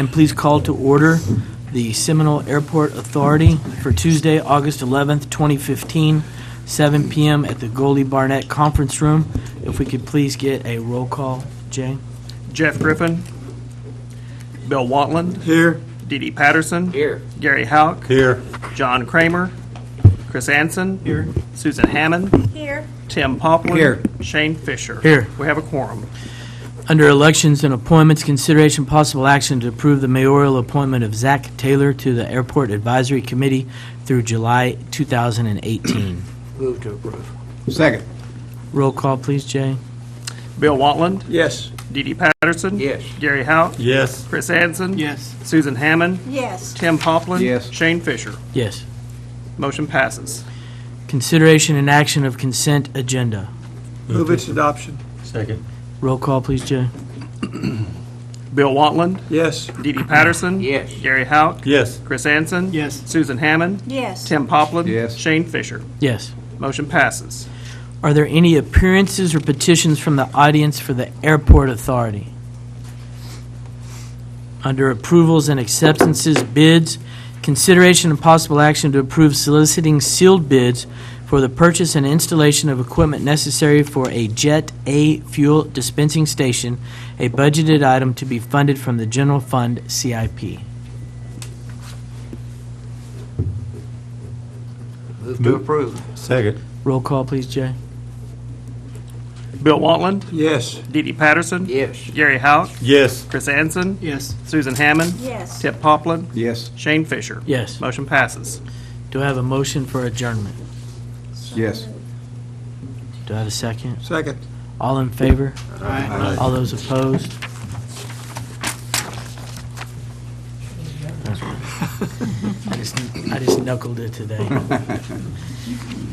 And please call to order the Seminole Airport Authority for Tuesday, August 11th, 2015, 7 p.m. at the Goldie Barnett Conference Room. If we could please get a roll call, Jay. Jeff Griffin. Bill Watland. Here. Dee Dee Patterson. Here. Gary Houck. Here. John Kramer. Chris Anson. Here. Susan Hammond. Here. Tim Poplin. Here. Shane Fisher. Here. We have a quorum. Under Elections and Appointments, consideration possible action to approve the mayoral appointment of Zach Taylor to the Airport Advisory Committee through July 2018. Move to approve. Second. Roll call, please, Jay. Bill Watland. Yes. Dee Dee Patterson. Yes. Gary Houck. Yes. Chris Anson. Yes. Susan Hammond. Yes. Tim Poplin. Yes. Shane Fisher. Yes. Motion passes. Consideration and action of consent agenda. Move its adoption. Second. Roll call, please, Jay. Bill Watland. Yes. Dee Dee Patterson. Yes. Gary Houck. Yes. Chris Anson. Yes. Susan Hammond. Yes. Tim Poplin. Yes. Shane Fisher. Yes. Motion passes. Are there any appearances or petitions from the audience for the Airport Authority? Under approvals and acceptances, bids, consideration and possible action to approve soliciting sealed bids for the purchase and installation of equipment necessary for a Jet A fuel dispensing station, a budgeted item to be funded from the General Fund CIP. Move to approve. Second. Roll call, please, Jay. Bill Watland. Yes. Dee Dee Patterson. Yes. Gary Houck. Yes. Chris Anson. Yes. Susan Hammond. Yes. Tim Poplin. Yes. Shane Fisher. Yes. Motion passes. Do I have a motion for adjournment? Yes. Do I have a second? Second. All in favor? Aye. All those opposed? I just knuckled it today.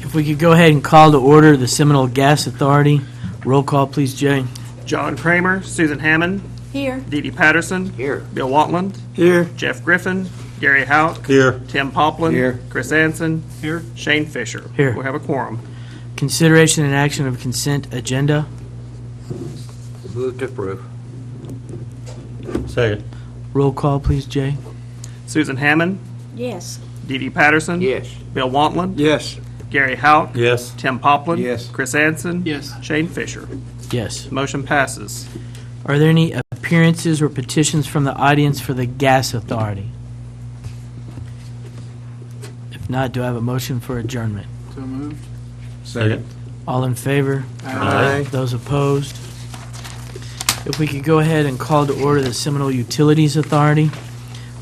If we could go ahead and call to order the Seminole Gas Authority. Roll call, please, Jay. John Kramer. Susan Hammond. Here. Dee Dee Patterson. Here. Bill Watland. Here. Jeff Griffin. Gary Houck. Here. Tim Poplin. Here. Chris Anson. Here. Shane Fisher. Here. We have a quorum. Consideration and action of consent agenda. Move to approve. Second. Roll call, please, Jay. Susan Hammond. Yes. Dee Dee Patterson. Yes. Bill Watland. Yes. Gary Houck. Yes. Tim Poplin. Yes. Chris Anson. Yes. Shane Fisher. Yes. Motion passes. Are there any appearances or petitions from the audience for the Gas Authority? If not, do I have a motion for adjournment? So moved. Second. All in favor? Aye. Those opposed? If we could go ahead and call to order the Seminole Utilities Authority.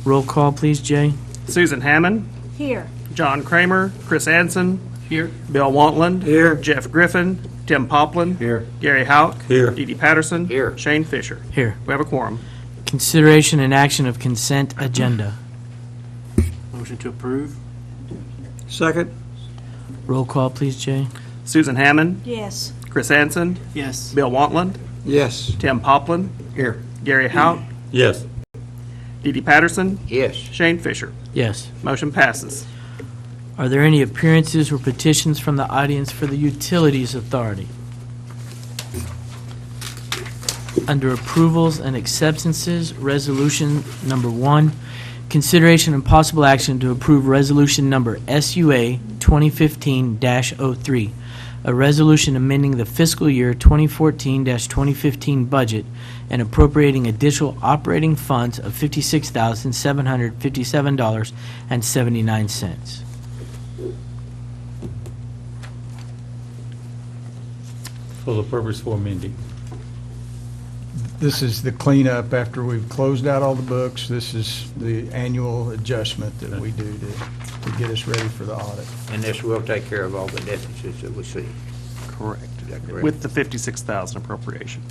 Roll call, please, Jay. Susan Hammond. Here. John Kramer. Chris Anson. Here. Bill Watland. Here. Jeff Griffin. Tim Poplin. Here. Gary Houck. Here. Dee Dee Patterson. Here. Shane Fisher. Here. We have a quorum. Consideration and action of consent agenda. Motion to approve. Second. Roll call, please, Jay. Susan Hammond. Yes. Chris Anson. Yes. Bill Watland. Yes. Tim Poplin. Here. Gary Houck. Yes. Dee Dee Patterson. Yes. Shane Fisher. Yes. Motion passes. Are there any appearances or petitions from the audience for the Utilities Authority? Under approvals and acceptances, resolution number 1, consideration and possible action to approve resolution number SUA 2015-03, a resolution amending the fiscal year 2014-2015 budget and appropriating additional operating funds of $56,757.79. For the purpose for amending. This is the cleanup after we've closed out all the books. This is the annual adjustment that we do to get us ready for the audit. And this will take care of all the deficits that we see. Correct. Is that correct? With the 56,000 appropriation.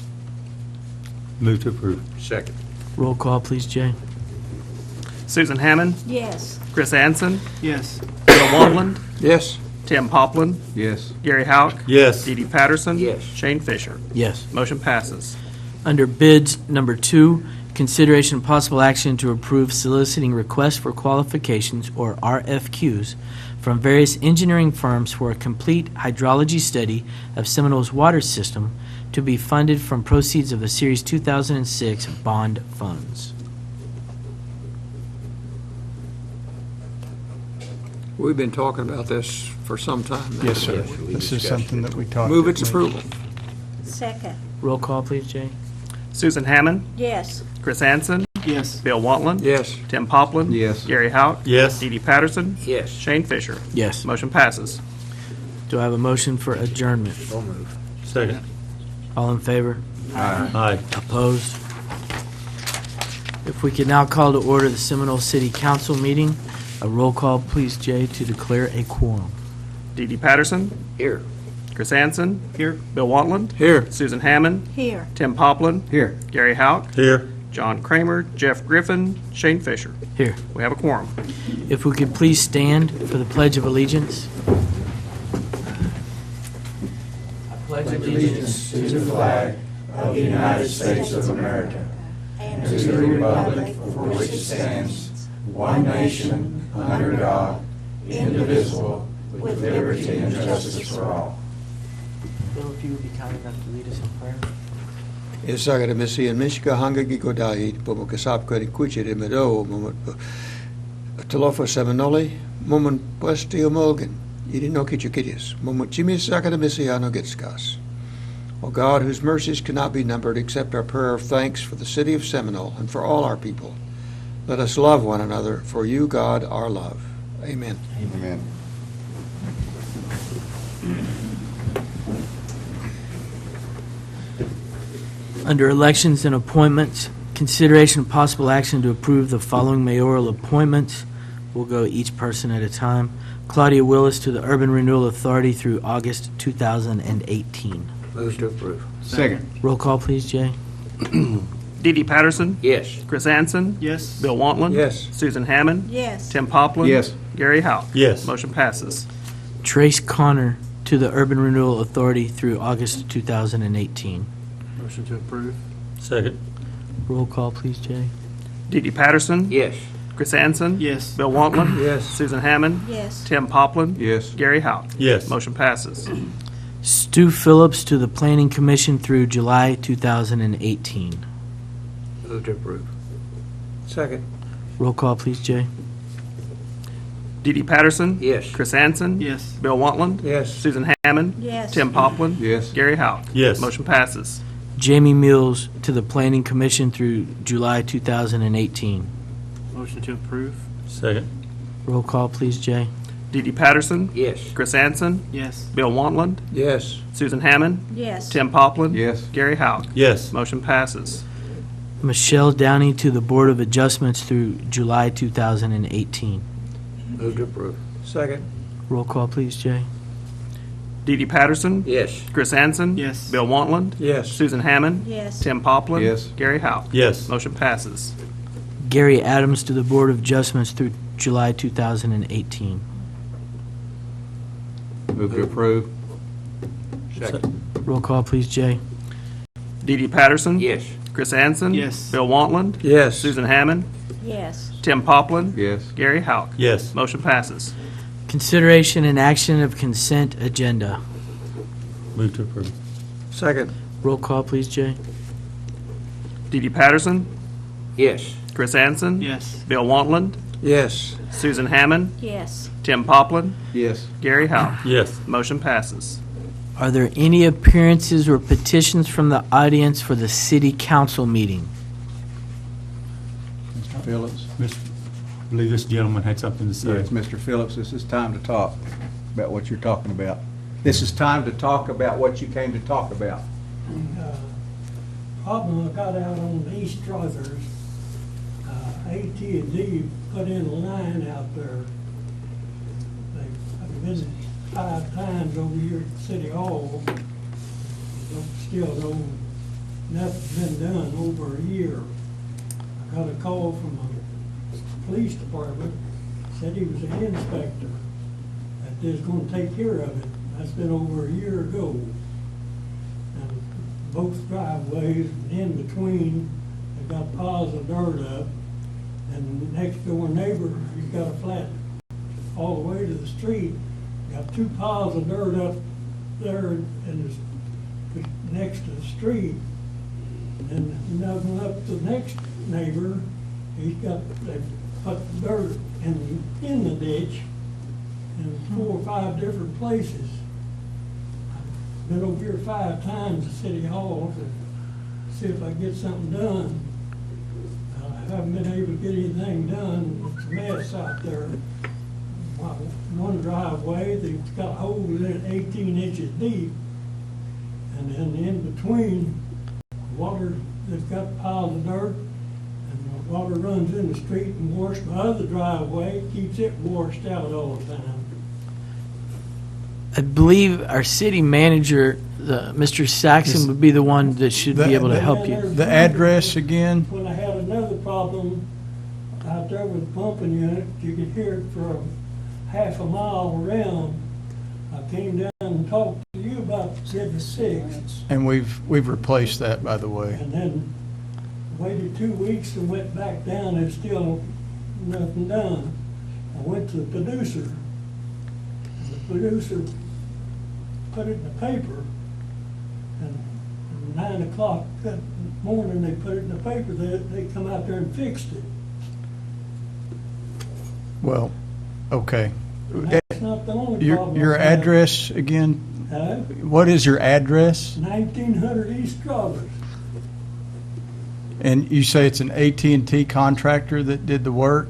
Move to approve. Second. Roll call, please, Jay. Susan Hammond. Yes. Chris Anson. Yes. Bill Watland. Yes. Tim Poplin. Yes. Gary Houck. Yes. Dee Dee Patterson. Yes. Shane Fisher. Yes. Motion passes. Under bids number 2, consideration and possible action to approve soliciting requests for qualifications, or RFQs, from various engineering firms for a complete hydrology study of Seminole's water system to be funded from proceeds of the Series 2006 bond funds. We've been talking about this for some time now. Yes, sir. Yes, we This is discussed something it. that we talked. Move at its meeting. approval. Second. Roll call, please, Jay. Susan Hammond, Yes. Chris Anson, Yes. Bill Wantland. Yes. Tim Poplin. Yes. Gary Houck. Yes. Dee Dee Patterson. Yes. Shane Fisher. Yes. Motion passes. Do I have a motion for adjournment? So moved. Second. All in favor? Aye. Opposed? If we could now call to order the Seminole City Council meeting, a roll call, please, Jay, to declare a quorum. Dee Dee Patterson, Here. Chris Anson. Here. Bill Wantland. Here. Susan Hammond, Here. Tim Poplin. Here. Gary Houck. Here. John Kramer, Jeff Griffin, Shane Fisher. Here. We have a quorum. If we could please stand for the Pledge of Allegiance. I pledge allegiance to the flag of the United States of America and to the republic for which it stands, one nation, under God, indivisible, with liberty and justice for all. Bill, if you would be kind enough to lead us in prayer. Isagara Messi and Mishka Hangagi Godai, Pomokasap Kari Kuchiri Medo, Moment Talofa Seminole, Moment Pustio Mulgan, Idinoki Chukidis, Moment Jimmy Sakada Messiano Gitskas. O God, whose mercies cannot be numbered, accept our prayer of thanks for the city of Seminole and for all our people. Let us love one another, for you, God, our love. Amen. Amen. Under elections and appointments, consideration of possible action to approve the following mayoral appointments. We'll go each person at a time. Claudia Willis to the Urban Renewal Authority through August 2018. Move to approve. Second. Roll call, please, Jay. Dee Dee Patterson, Yes. Chris Anson. Yes. Bill Wantland. Yes. Susan Hammond. Yes. Tim Poplin. Yes. Gary Houck. Yes. Motion passes. Trace Connor to the Urban Renewal Authority through August 2018. Motion to approve. Second. Roll call, please, Jay. Dee Dee Patterson. Yes. Chris Anson. Yes. Bill Wantland. Yes. Susan Hammond. Yes. Tim Poplin. Yes. Gary Houck. Yes. Motion passes. Stu Phillips to the Planning Commission through July 2018. Move to approve. Second. Roll call, please, Jay. Dee Dee Patterson. Yes. Chris Anson. Yes. Bill Wantland. Yes. Susan Hammond. Yes. Tim Poplin. Yes. Gary Houck. Yes. Motion passes. Jamie Mills to the Planning Commission through July 2018. Motion to approve. Second. Roll call, please, Jay. Dee Dee Patterson. Yes. Chris Anson. Yes. Bill Wantland. Yes. Susan Hammond. Yes. Tim Poplin. Yes. Gary Houck. Yes. Motion passes. Michelle Downey to the Board of Adjustments through July 2018. Move to approve. Second. Roll call, please, Jay. Dee Dee Patterson. Yes. Chris Anson. Yes. Bill Wantland. Yes. Susan Hammond. Yes. Tim Poplin. Yes. Gary Houck. Yes. Motion passes. Gary Adams to the Board of Adjustments through July 2018. Move to approve. Second. Roll call, please, Jay. Dee Dee Patterson. Yes. Chris Anson. Yes. Bill Wantland. Yes. Susan Hammond. Yes. Tim Poplin. Yes. Gary Houck. Yes. Motion passes. Consideration and action of consent agenda. Move to approve. Second. Roll call, please, Jay. Dee Dee Patterson. Yes. Chris Anson. Yes. Bill Wantland. Yes. Susan Hammond. Yes. Tim Poplin. Yes. Gary Houck. Yes. Motion passes. Are there any appearances or petitions from the audience for the city council meeting? Mr. Phillips? I believe this gentleman had something to say. Yes, Mr. Phillips, this is time to talk about what you're talking about. This is time to talk about what you came to talk about. Problem I got out on the East Struthers, AT&T put in a line out there. I've visited 5 times over here at City Hall. Still nothing's been done over a year. I got a call from the police department, said he was an inspector, that they was gonna take care of it. That's been over a year ago. And both driveways in between, they got piles of dirt up. And the next door neighbor, he's got a flat all the way to the street. Got 2 piles of dirt up there and next to the street. And nothing up to the next neighbor, they put dirt in the ditch in 4 or 5 different places. I've been over here 5 times to City Hall to see if I can get something done. I haven't been able to get anything done. It's a mess out there. One driveway, they've got holes in it 18 inches deep. And then in between, water, they've got piles of dirt, and the water runs in the street and washes my other driveway, keeps it washed out all the time. I believe our city manager, Mr. Saxon, would be the one that should be able to help you. The address again? When I had another problem out there with the pumping unit, you could hear it for half a mile around. I came down and talked to you about getting it fixed, And we've replaced that, by the way. and then waited 2 weeks and went back down and still nothing done. I went to the producer, and the producer put it in the paper, and at 9 o'clock that morning, they put it in the paper, they come out there and fixed it. Well, okay. And that's not the only problem. Your I've had. address again? Huh? What is your address? 1900 East Strawberry. And you say it's an AT&T contractor that did the work?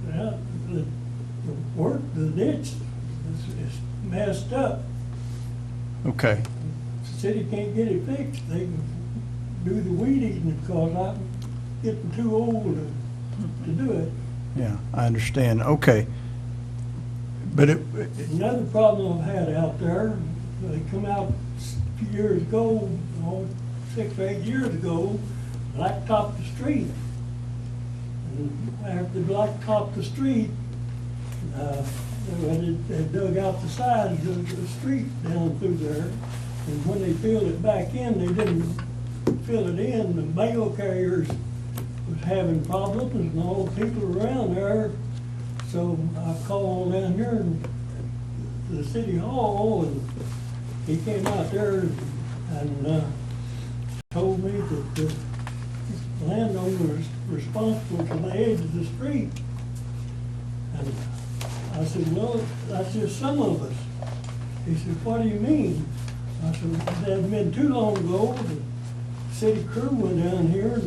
Well, the work, the ditch is messed up. Okay. The city can't get it fixed. They can do the weed eating because I'm getting too old to do it. Yeah, I understand. Okay. But Another problem I've had out there, they come out a few years ago, 6 or 8 years ago, blacktopped the street. And after they blacktopped the street, they dug out the sides of the street down through there. And when they filled it back in, they didn't fill it in. The mail carriers was having problems and all the people around there. So I called down here to the city hall, and he came out there and told me that the landowner was responsible for the edge of the street. And I said, well, that's just some of us. He said, what do you mean? I said, it hadn't been too long ago, the city crew went down here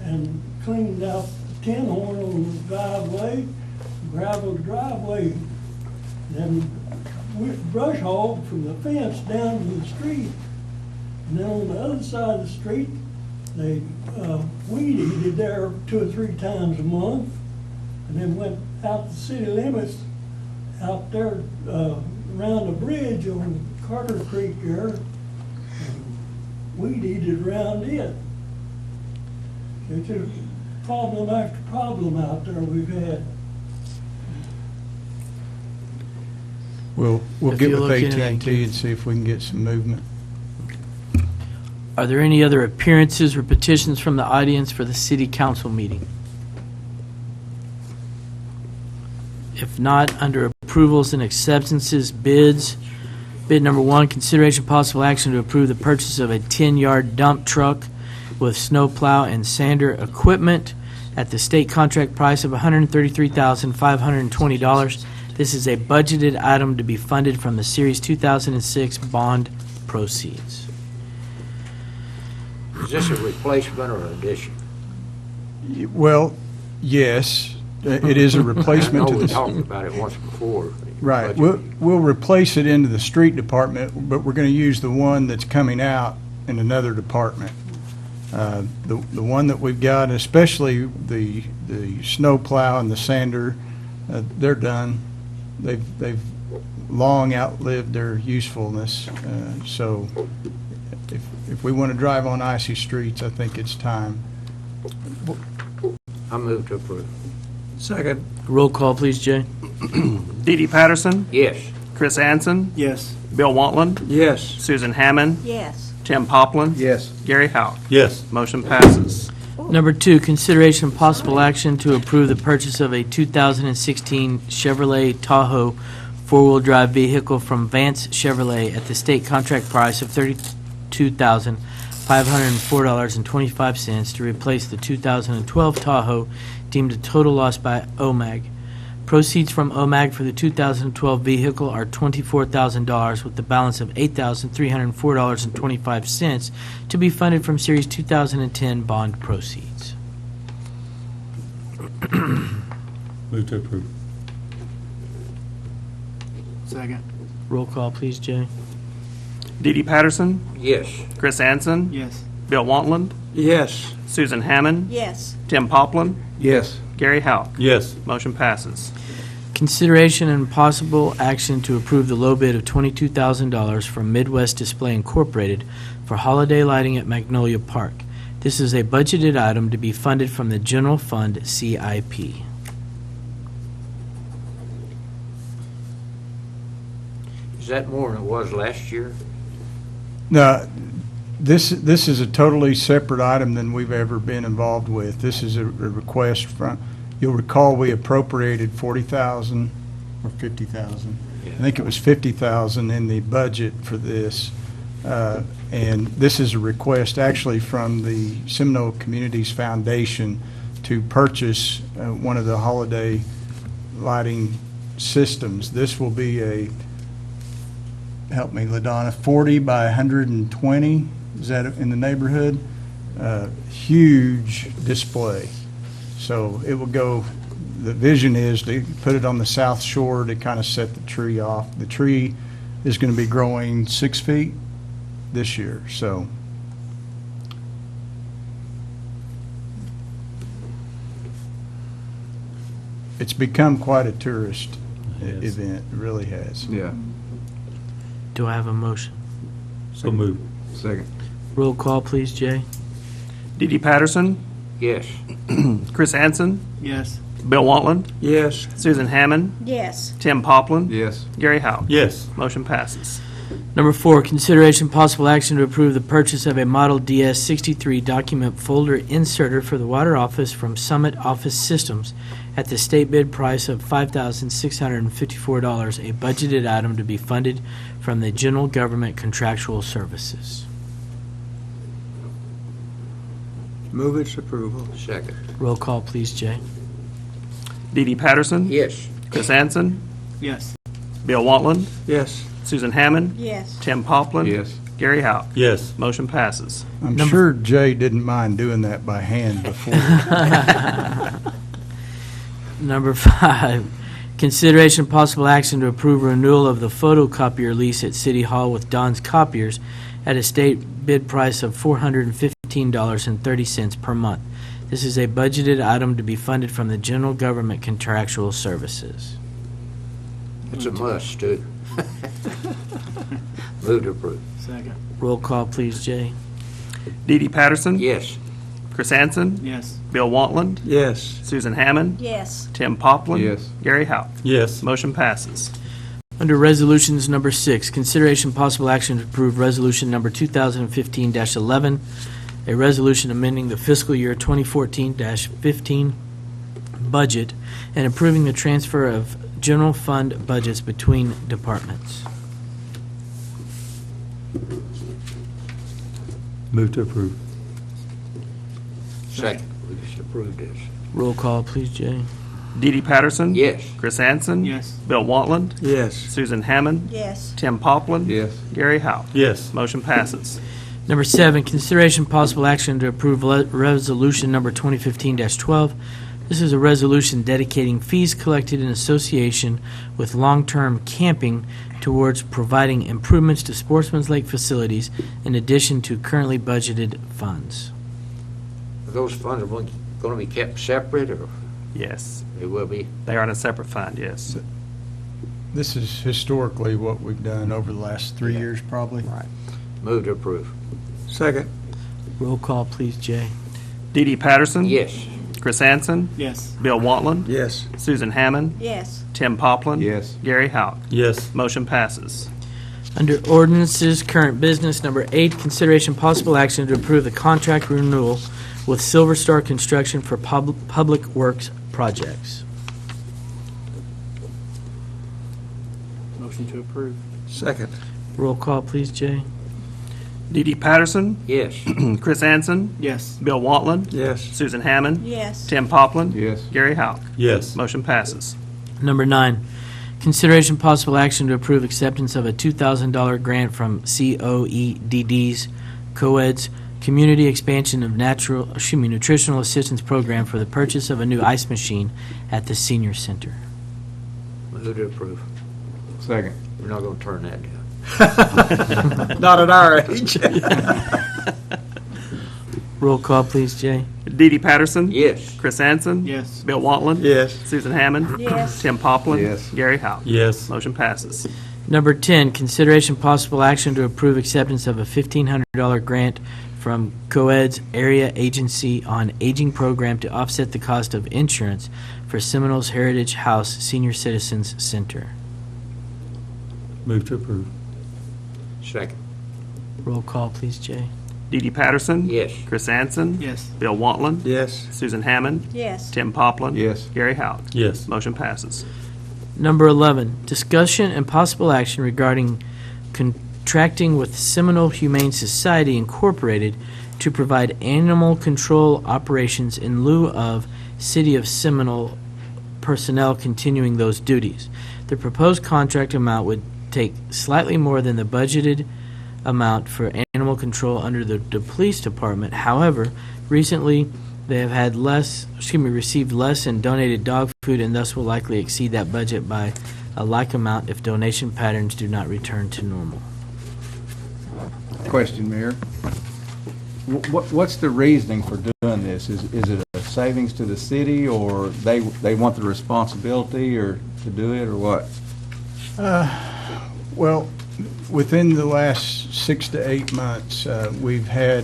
and cleaned out the tin horn on the driveway, graveled the driveway, then brush hauled from the fence down to the street. And then on the other side of the street, they weed eated there 2 or 3 times a month, and then went out the city limits out there around the bridge on Carter Creek there, and weed eated around it. It's just problem after problem out there we've had. we'll If get you with look into that, AT&T and see if we can get some movement. Are there any other appearances or petitions from the audience for the city council meeting? If not, under approvals and acceptances, bids. Bid number 1, consideration possible action to approve the purchase of a 10-yard dump truck with snowplow and sander equipment at the state contract price of $133,520. This is a budgeted item to be funded from the Series 2006 bond proceeds. Is this a replacement or an addition? Well, yes, it is a replacement I to know we the... talked about it once before. Right, Budget. we'll replace it into the street department, but we're going to use the one that's coming out in another department. The one that we've got, especially the snow plow and the sander, they're done. They've long outlived their usefulness. So if we want to drive on icy streets, I think it's time. I move to approve. Second. Roll call, please, Jay. Dee Dee Patterson, Yes. Chris Anson, Yes. Bill Wantland, Yes. Susan Hammond, Yes. Tim Poplin, Yes. Gary Howe. Yes. Motion passes. Number 2, consideration and possible action to approve the purchase of a 2016 Chevrolet Tahoe four-wheel drive vehicle from Vance Chevrolet at the state contract price of $32,504.25 to replace the 2012 Tahoe deemed a total loss by OMAG. Proceeds from OMAG for the 2012 vehicle are $24,000, with the balance of $8,304.25 to be funded from Series 2010 bond proceeds. Move to approve. Second. Roll call, please, Jay. Dee Dee Patterson, Yes. Chris Anson, Yes. Bill Wantland, Yes. Susan Hammond, Yes. Tim Poplin, Yes. Gary Howe. Yes. Motion passes. Consideration and possible action to approve the low bid of $22,000 from Midwest Display Incorporated for holiday lighting at Magnolia Park. This is a budgeted item to be funded from the general fund CIP. Is that more than it was last year? No, this is a totally separate item than we've ever been involved with. This is a request from, you'll recall we appropriated 40,000 or 50,000. Yeah. I think it was 50,000 in the budget for this. And this is a request actually from the Seminole Communities Foundation to purchase one of the holiday lighting systems. This will be a, help me, LaDonna, 40 by 120, is that in the neighborhood? Huge display. So it will go, the vision is to put it on the south shore to kind of set the tree off. The tree is going to be growing 6 feet this year, so. It's become quite a tourist Yes. event, it really has. Yeah. Do I have a motion? So move. Second. Roll call, please, Jay. Dee Dee Patterson, Yes. Chris Anson, Yes. Bill Wantland, Yes. Susan Hammond, Yes. Tim Poplin, Yes. Gary Howe. Yes. Motion passes. Number 4, consideration possible action to approve the purchase of a Model DS63 document folder inserter for the water office from Summit Office Systems at the state bid price of $5,654, a budgeted item to be funded from the general government contractual services. Move its approval. Second. Roll call, please, Jay. Dee Dee Patterson, Yes. Chris Anson, Yes. Bill Wantland, Yes. Susan Hammond, Yes. Tim Poplin, Yes. Gary Howe. Yes. Motion passes. I'm Number- sure Jay didn't mind doing that by hand before. Number 5, consideration possible action to approve renewal of the photocopier lease at City Hall with Don's Copiers at a state bid price of $415.30 per month. This is a budgeted item to be funded from the general government contractual services. It's a must, too. Move to approve. Second. Roll call, please, Jay. Dee Dee Patterson, Yes. Chris Anson, Yes. Bill Wantland, Yes. Susan Hammond, Yes. Tim Poplin, Yes. Gary Howe. Yes. Motion passes. Under Resolutions Number 6, consideration possible action to approve Resolution Number 2015-11, a resolution amending the fiscal year 2014-15 budget and approving the transfer of general fund budgets between departments. Move to approve. Second. We just approved this. Roll call, please, Jay. Dee Dee Patterson, Yes. Chris Anson, Yes. Bill Wantland, Yes. Susan Hammond, Yes. Tim Poplin, Yes. Gary Howe. Yes. Motion passes. Number 7, consideration possible action to approve Resolution Number 2015-12. This is a resolution dedicating fees collected in association with long-term camping towards providing improvements to Sportsman's Lake facilities in addition to currently budgeted funds. Are those funds going to be kept separate, or Yes, they will be? they are in a separate fund, yes. This is historically what we've done over the last 3 years, probably. Right. Move to approve. Second. Roll call, please, Jay. Dee Dee Patterson, Yes. Chris Anson, Yes. Bill Wantland, Yes. Susan Hammond, Yes. Tim Poplin, Yes. Gary Howe. Yes. Motion passes. Under ordinances, current business, number 8, consideration possible action to approve the contract renewal with Silver Star Construction for public works projects. Motion to approve. Second. Roll call, please, Jay. Dee Dee Patterson, Yes. Chris Anson, Yes. Bill Wantland, Yes. Susan Hammond, Yes. Tim Poplin, Yes. Gary Howe. Yes. Motion passes. Number 9, consideration possible action to approve acceptance of a $2,000 grant from COEDD's COED's Community Expansion of Nutritional Assistance Program for the purchase of a new ice machine at the senior center. Move to approve. Second. We're not gonna turn that down. Not at our age. Roll call, please, Jay. Dee Dee Patterson. Yes. Chris Anson. Yes. Bill Wantland. Yes. Susan Hammond. Yes. Tim Poplin. Yes. Gary Houck. Yes. Motion passes. Number 10, consideration possible action to approve acceptance of a $1,500 grant from COED's Area Agency on Aging Program to offset the cost of insurance for Seminole's Heritage House Senior Citizens Center. Move to approve. Second. Roll call, please, Jay. Dee Dee Patterson. Yes. Chris Anson. Yes. Bill Wantland. Yes. Susan Hammond. Yes. Tim Poplin. Yes. Gary Houck. Yes. Motion passes. Number 11, discussion and possible action regarding contracting with Seminole Humane Society Incorporated to provide animal control operations in lieu of City of Seminole personnel continuing those duties. The proposed contract amount would take slightly more than the budgeted amount for animal control under the police department. However, recently they have had received less in donated dog food and thus will likely exceed that budget by a like amount if donation patterns do not return to normal. Question, Mayor. What's the reasoning for doing this? Is it a savings to the city, or they want the responsibility or to do it, or what? Well, within the last 6 to 8 months, we've had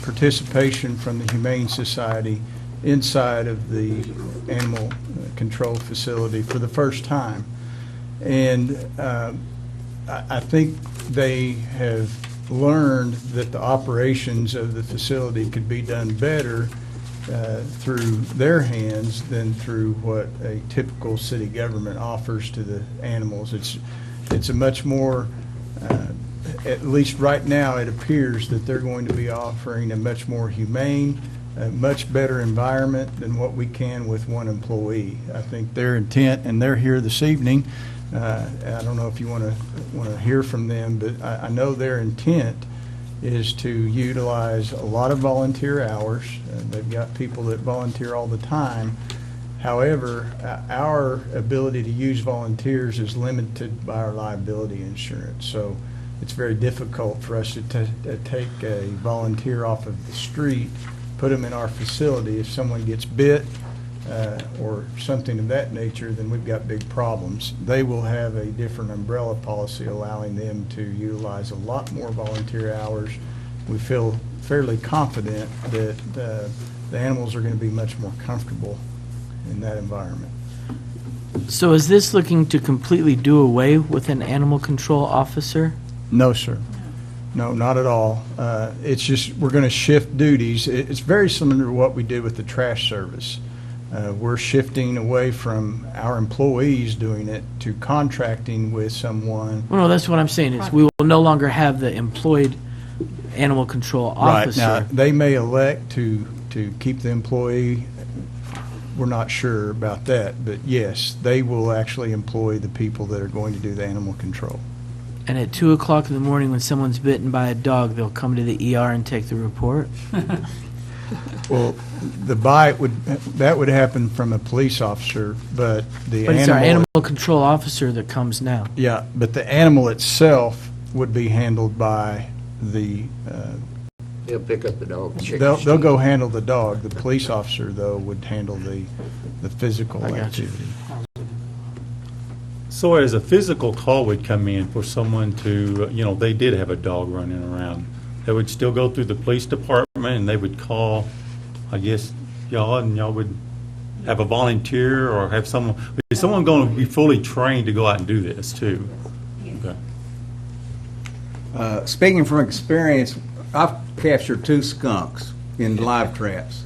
participation from the Humane Society inside of the animal control facility for the first time. And I think they have learned that the operations of the facility could be done better through their hands than through what a typical city government offers to the animals. It's a much more, at least right now, it appears that they're going to be offering a much more humane, a much better environment than what we can with one employee. I think their intent, and they're here this evening, I don't know if you want to hear from them, but I know their intent is to utilize a lot of volunteer hours. They've got people that volunteer all the time. However, our ability to use volunteers is limited by our liability insurance. So it's very difficult for us to take a volunteer off of the street, put them in our facility. If someone gets bit or something of that nature, then we've got big problems. They will have a different umbrella policy allowing them to utilize a lot more volunteer hours. We feel fairly confident that the animals are going to be much more comfortable in that environment. So is this looking to completely do away with an animal control officer? No, sir. No, not at all. It's just we're going to shift duties. It's very similar to what we did with the trash service. We're shifting away from our employees doing it to contracting with someone. Well, no, that's what I'm saying, is we will no longer have the employed animal control officer. Right. Now, they may elect to keep the employee. We're not sure about that, but yes, they will actually employ the people that are going to do the animal control. And at 2 o'clock in the morning, when someone's bitten by a dog, they'll come to the ER and take the report? Well, the bite would happen from a police officer, but the But it's our animal, animal control officer that comes now. yeah, but the animal itself would be handled by the. They'll pick up the dog. and check They'll the go handle the dog. The police officer, though, would handle the physical I got you. activity. So as a physical call would come in for someone to, they did have a dog running around, they would still go through the police department and they would call, I guess, y'all, and y'all would have a volunteer or have someone, is someone going to be fully trained to go out and do this too? Okay. Speaking from experience, I've captured 2 skunks in live traps,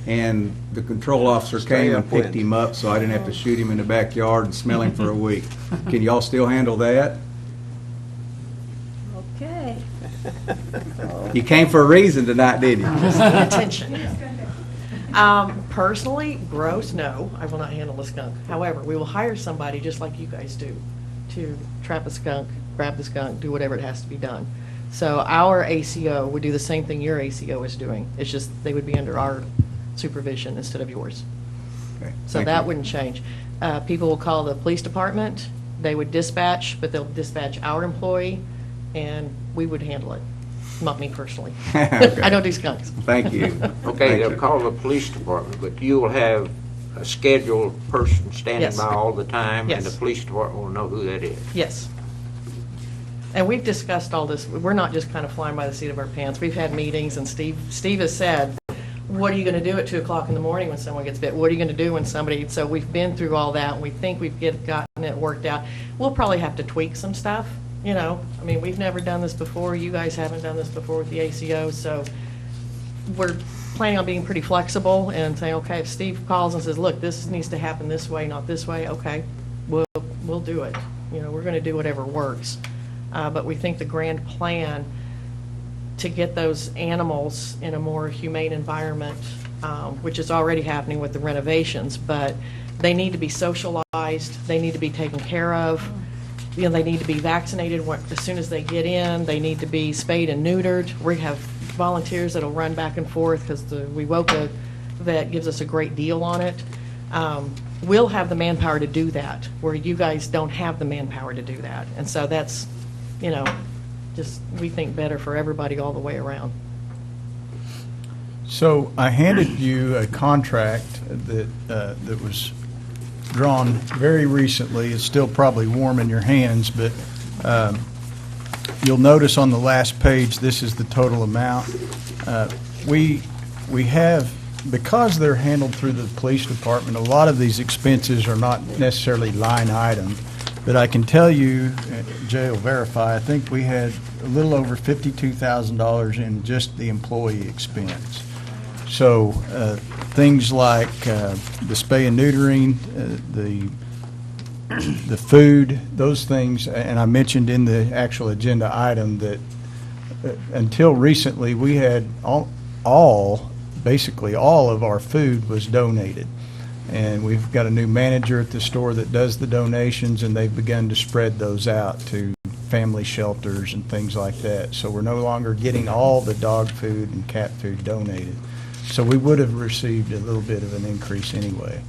and the control officer came and picked him up, so I didn't have to shoot him in the backyard and smell him for a week. Can y'all still handle that? Okay. You came for a reason tonight, didn't you? Personally, gross, no, I will not handle a skunk. However, we will hire somebody, just like you guys do, to trap a skunk, grab the skunk, do whatever it has to be done. So our ACO would do the same thing your ACO is doing. It's just they would be under our supervision instead of yours. Okay, So thank that you. wouldn't change. People will call the police department, they would dispatch, but they'll dispatch our employee, and we would handle it. Not me personally. Okay. I don't do skunks. Thank you. Okay, Thank they'll you. call the police department, but you will have a scheduled person standing Yes. by all the time? And Yes. the police department will know who that is? Yes. And we've discussed all this. We're not just kind of flying by the seat of our pants. We've had meetings, and Steve has said, what are you going to do at 2 o'clock in the morning when someone gets bit? What are you going to do when somebody, so we've been through all that, and we think we've gotten it worked out. We'll probably have to tweak some stuff, you know. I mean, we've never done this before. You guys haven't done this before with the ACO, so we're planning on being pretty flexible and saying, okay, if Steve calls and says, look, this needs to happen this way, not this way, okay, we'll do it. You know, we're going to do whatever works. But we think the grand plan to get those animals in a more humane environment, which is already happening with the renovations, but they need to be socialized, they need to be taken care of, you know, they need to be vaccinated as soon as they get in, they need to be spayed and neutered. We have volunteers that'll run back and forth because the WIWOCA vet gives us a great deal on it. We'll have the manpower to do that, where you guys don't have the manpower to do that. And so that's, you know, just, we think better for everybody all the way around. So I handed you a contract that was drawn very recently. It's still probably warm in your hands, but you'll notice on the last page, this is the total amount. We have, because they're handled through the police department, a lot of these expenses are not necessarily line item. But I can tell you, Jay will verify, I think we had a little over $52,000 in just the employee expense. So things like the spay and neutering, the food, those things, and I mentioned in the actual agenda item that until recently, we had basically all of our food was donated. And we've got a new manager at the store that does the donations, and they've begun to spread those out to family shelters and things like that. So we're no longer getting all the dog food and cat food donated. So we would have received a little bit of an increase anyway.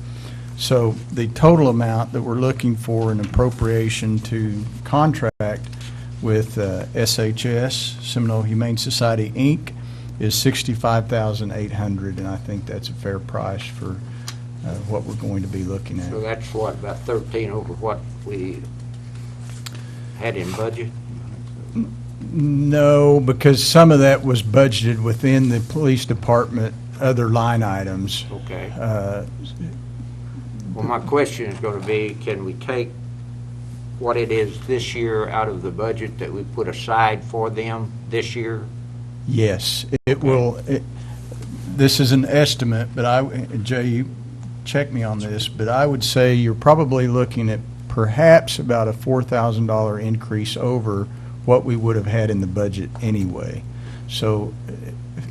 So the total amount that we're looking for in appropriation to contract with SHS, Seminole Humane Society, Inc., is $65,800, and I think that's a fair price for what we're going to be looking at. So that's what, about 13 over what we had in budget? No, because some of that was budgeted within the police department, other line items. Okay. Well, my question is going to be, can we take what it is this year out of the budget that we put aside for them this year? Yes, it will. This is an estimate, but Jay, you check me on this, but I would say you're probably looking at perhaps about a $4,000 increase over what we would have had in the budget anyway. So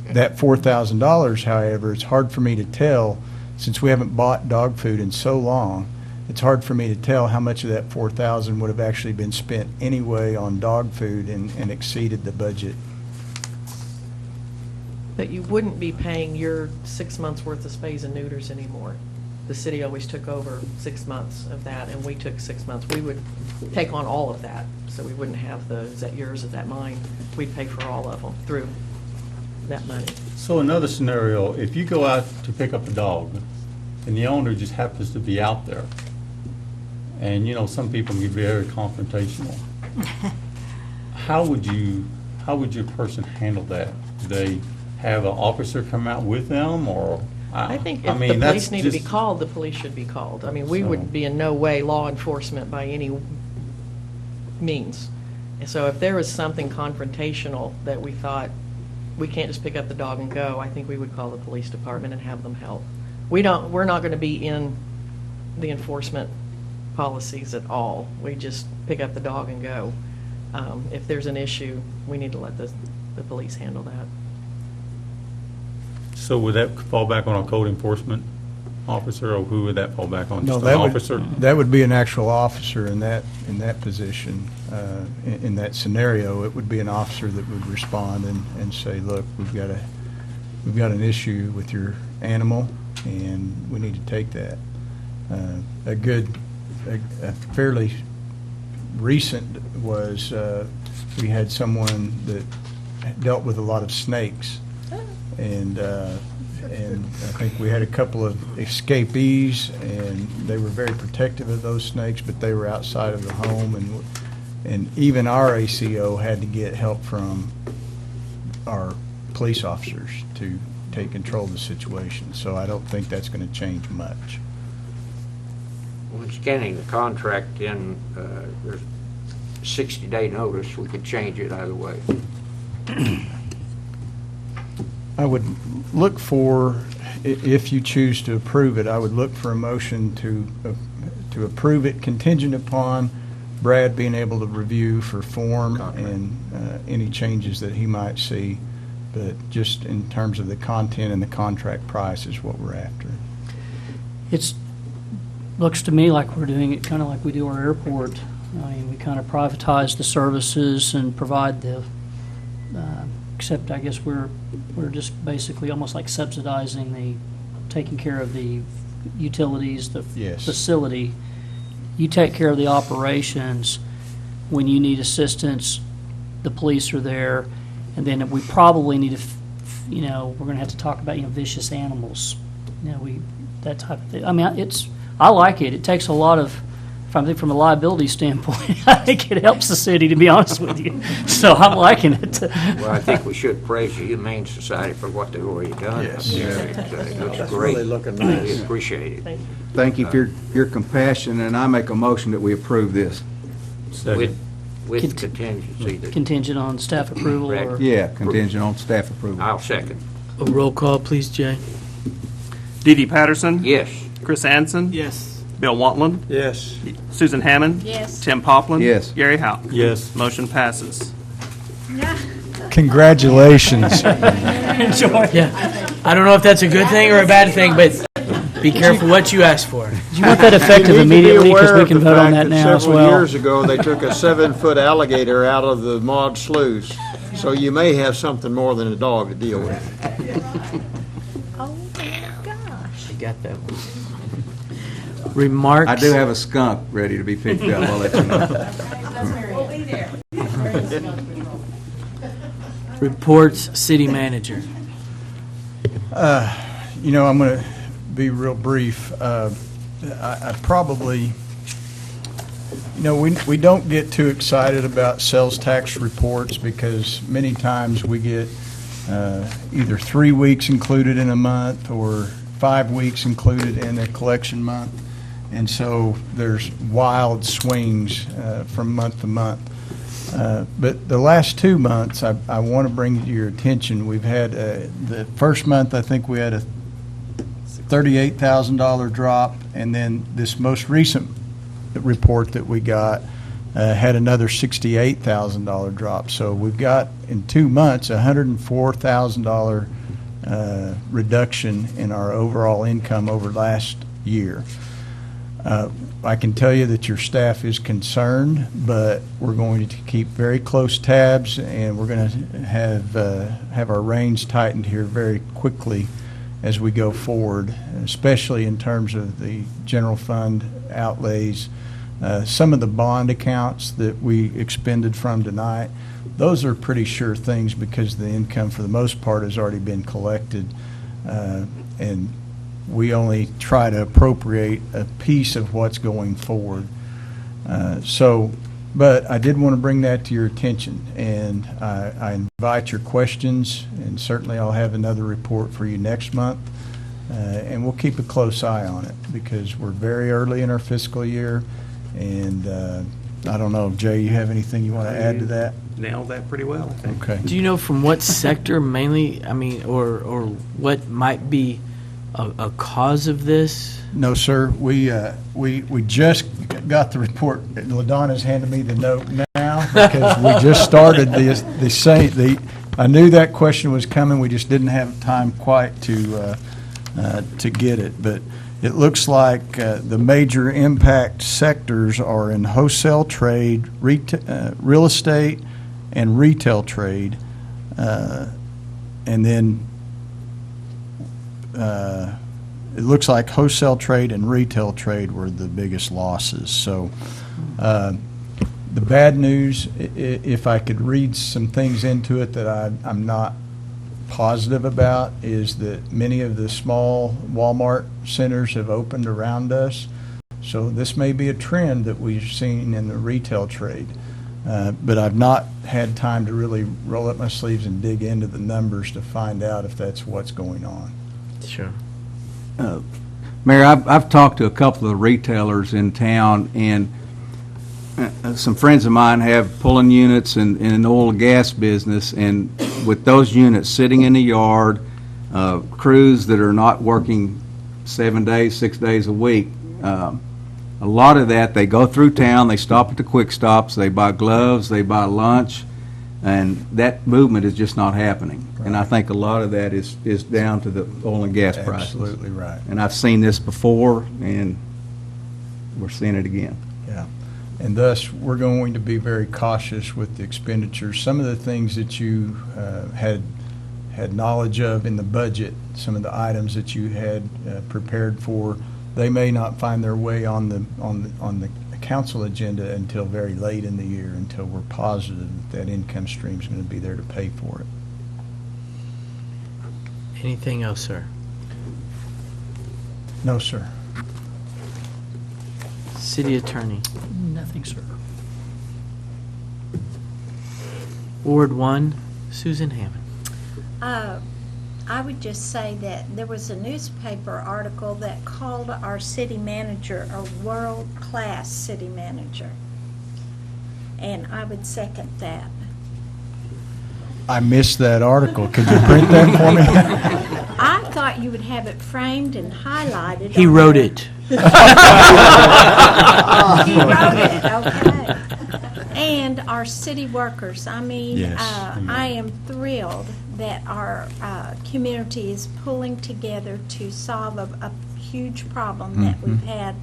that $4,000, however, it's hard for me to tell, since we haven't bought dog food in so long, it's hard for me to tell how much of that $4,000 would have actually been spent anyway on dog food and exceeded the budget. But you wouldn't be paying your 6 months' worth of spays and neuters anymore. The city always took over 6 months of that, and we took 6 months. We would take on all of that, so we wouldn't have is that yours, is that mine? We'd pay for all of them through that money. So another scenario, if you go out to pick up a dog and the owner just happens to be out there, and you know, some people can be very confrontational, how would your person handle that? Do they have an officer come out with them, or? I think if I mean, the that's police need to be just- called, the police should be called. I mean, we So- would be in no way law enforcement by any means. And so if there was something confrontational that we thought, we can't just pick up the dog and go, I think we would call the police department and have them help. We're not going to be in the enforcement policies at all. We just pick up the dog and go. If there's an issue, we need to let the police handle that. So would that fall back on a code enforcement officer, or who would that fall back on? No, Just that an would, officer? that would be an actual officer in that position. In that scenario, it would be an officer that would respond and say, look, we've got an issue with your animal, and we need to take that. A fairly recent was, we had someone that dealt with a lot of snakes. And I think we had a couple of escapees, and they were very protective of those snakes, but they were outside of the home, and even our ACO had to get help from our police officers to take control of the situation. So I don't think that's going to change much. When scanning the contract in, there's 60-day notice, we could change it either way. I would look for, if you choose to approve it, I would look for a motion to approve it contingent upon Brad being able to review for form and any changes that he might see. But just in terms of the content and the contract price is what we're after. Looks to me like we're doing it kind of like we do our airport. I mean, we kind of privatize the services and provide the, except I guess we're just basically almost like subsidizing taking care of the utilities, the Yes. facility. You take care of the operations. When you need assistance, the police are there. And then we probably need to, we're going to have to talk about, vicious animals. That type of thing. I mean, I like it. It takes a lot of, from a liability standpoint, I think it helps the city, to be honest with you. So I'm liking it. Well, I think we should praise the Humane Society for what they've already done. Yes. Up there. It looks That's great. really looking We nice. appreciate it. Thank you for your compassion, and I make a motion that we approve this. Second. With Cont- contingency that Contingent on staff approval or? Yeah, contingent on staff approval. I'll second. A roll call, please, Jay. Dee Dee Patterson. Yes. Chris Anson. Yes. Bill Wantland. Yes. Susan Hammond. Yes. Tim Poplin. Yes. Gary Howe. Yes. Motion passes. Congratulations. Yeah. I don't know if that's a good thing or a bad thing, but be careful what you ask for. You want that effective immediately, because we can vote on that now as Several well. years ago, they took a 7-foot alligator out of the Maud Sloughs, so you may have something more than a dog to deal with. Oh, my gosh. I got that one. Remarks. I do have a skunk ready to be picked up. I'll let you know. Reports, city manager. I'm going to be real brief. I probably, we don't get too excited about sales tax reports because many times we get either 3 weeks included in a month or 5 weeks included in a collection month. And so there's wild swings from month to month. But the last 2 months, I want to bring to your attention, we've had, the first month, I think we had a $38,000 drop, and then this most recent report that we got had another $68,000 drop. So we've got, in 2 months, a $104,000 reduction in our overall income over last year. I can tell you that your staff is concerned, but we're going to keep very close tabs, and we're going to have our reins tightened here very quickly as we go forward, especially in terms of the general fund outlays. Some of the bond accounts that we expended from tonight, those are pretty sure things because the income for the most part has already been collected, and we only try to appropriate a piece of what's going forward. But I did want to bring that to your attention, and I invite your questions, and certainly I'll have another report for you next month, and we'll keep a close eye on it because we're very early in our fiscal year, and I don't know, Jay, you have anything you want to add to that? Nailed that pretty well, I think. Okay. Do you know from what sector mainly, or what might be a cause of this? No, sir. We just got the report. LaDonna's handed me the note now because we just started the I knew that question was coming, we just didn't have time quite to get it. But it looks like the major impact sectors are in wholesale trade, real estate, and retail trade. And then it looks like wholesale trade and retail trade were the biggest losses. So the bad news, if I could read some things into it that I'm not positive about, is that many of the small Walmart centers have opened around us. So this may be a trend that we've seen in the retail trade. But I've not had time to really roll up my sleeves and dig into the numbers to find out if that's what's going on. Sure. Mayor, I've talked to a couple of retailers in town, and some friends of mine have pulling units in an oil and gas business, and with those units sitting in the yard, crews that are not working 7 days, 6 days a week, a lot of that, they go through town, they stop at the quick stops, they buy gloves, they buy lunch, and that movement is just not happening. And I think a lot of that is down to the oil and gas prices. Absolutely right. And I've seen this before, and we're seeing it again. Yeah. And thus, we're going to be very cautious with the expenditures. Some of the things that you had knowledge of in the budget, some of the items that you had prepared for, they may not find their way on the council agenda until very late in the year, until we're positive that income stream is going to be there to pay for it. Anything else, sir? No, sir. City Attorney. Nothing, sir. Ward 1, Susan Hammond. I would just say that there was a newspaper article that called our city manager a world-class city manager. And I would second that. I missed that article. Could you print that for me? I thought you would have it framed and highlighted. He on wrote there. it. He wrote it, okay. And our city workers, I mean, Yes. I am thrilled that our community is pulling together to solve a huge problem that we've had.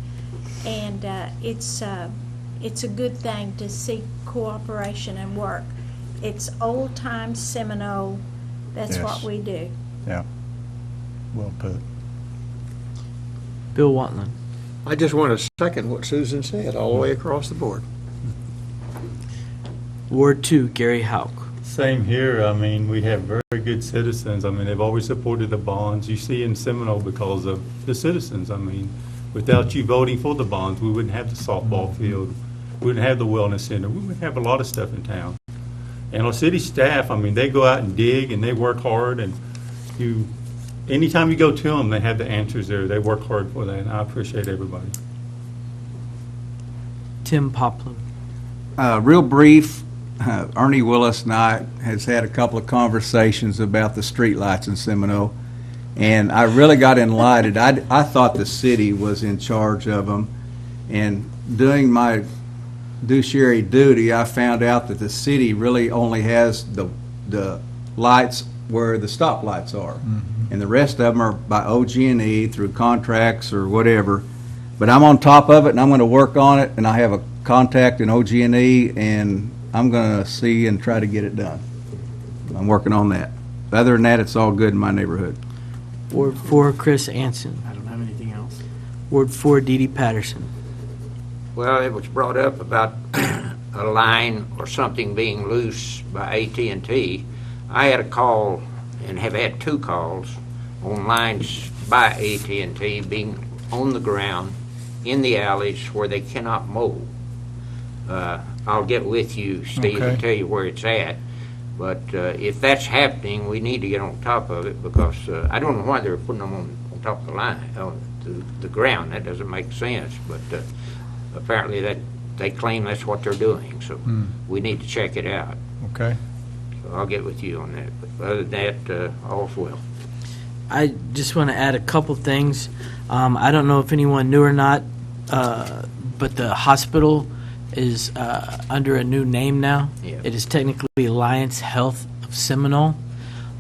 And it's a good thing to see cooperation and work. It's old-time Seminole. That's Yes. what we do. Yeah. Well put. Bill Watland. I just want to second what Susan said all the way across the board. Ward 2, Gary Hauk. Same here. I mean, we have very good citizens. I mean, they've always supported the bonds. You see in Seminole because of the citizens. I mean, without you voting for the bonds, we wouldn't have the softball field. We wouldn't have the wellness center. We wouldn't have a lot of stuff in town. And our city staff, I mean, they go out and dig and they work hard. And anytime you go to them, they have the answers there. They work hard for that. And I appreciate everybody. Tim Poplin. Real brief, Ernie Willis and I has had a couple of conversations about the streetlights in Seminole, and I really got enlightened. I thought the city was in charge of them, and doing my fiduciary duty, I found out that the city really only has the lights where the stoplights are, and the rest of them are by OG&E through contracts or whatever. But I'm on top of it, and I'm going to work on it, and I have a contact in OG&E, and I'm going to see and try to get it done. I'm working on that. Other than that, it's all good in my neighborhood. Ward 4, Chris Anson. I don't have anything else. Ward 4, Dee Dee Patterson. Well, it was brought up about a line or something being loose by AT&T. I had a call and have had 2 calls on lines by AT&T being on the ground in the alleys where they cannot mow. I'll get with you, Steve, and tell you where it's at. But if that's happening, we need to get on top of it because I don't know why they're putting them on top of the line, on the ground. That doesn't make sense. But apparently that they claim that's what they're doing. So we need to check it out. Okay. So I'll get with you on that. But other than that, all's well. I just want to add a couple things. I don't know if anyone knew or not, but the hospital is under a new name now. Yeah. It is technically Alliance Health of Seminole.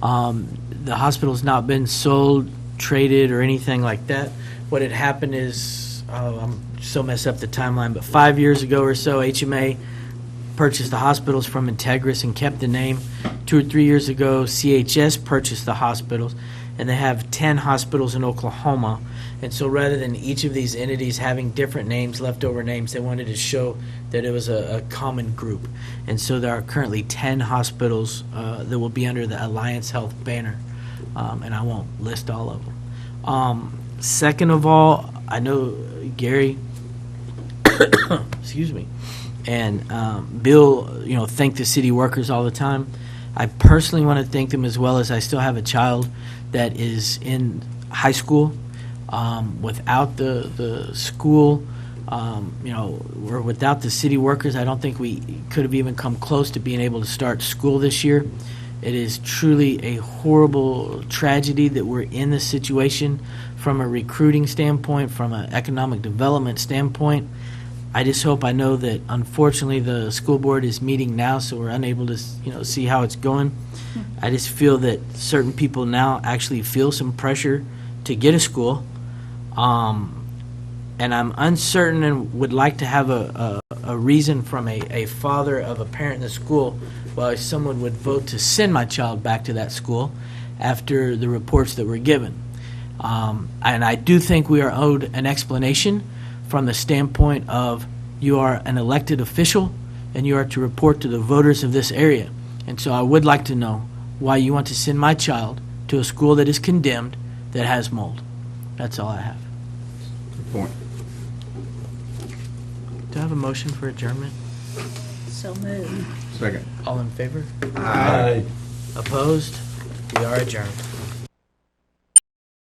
The hospital's not been sold, traded, or anything like that. What had happened is, I'm so messed up the timeline, but 5 years ago or so, HMA purchased the hospitals from Integris and kept the name. 2 or 3 years ago, CHS purchased the hospitals, and they have 10 hospitals in Oklahoma. And so rather than each of these entities having different names, leftover names, they wanted to show that it was a common group. And so there are currently 10 hospitals that will be under the Alliance Health banner, and I won't list all of them. Second of all, I know Gary, excuse me, and Bill, thank the city workers all the time. I personally want to thank them as well, as I still have a child that is in high school. Without the school, or without the city workers, I don't think we could have even come close to being able to start school this year. It is truly a horrible tragedy that we're in this situation from a recruiting standpoint, from an economic development standpoint. I just hope, I know that unfortunately the school board is meeting now, so we're unable to, see how it's going. I just feel that certain people now actually feel some pressure to get a school. And I'm uncertain and would like to have a reason from a father of a parent in the school why someone would vote to send my child back to that school after the reports that were given. And I do think we are owed an explanation from the standpoint of, you are an elected official and you are to report to the voters of this area. And so I would like to know why you want to send my child to a school that is condemned, that has mold. That's all I have. Good point. Do I have a motion for adjournment? So moved. Second. All in favor? Aye. Opposed? We are adjourned.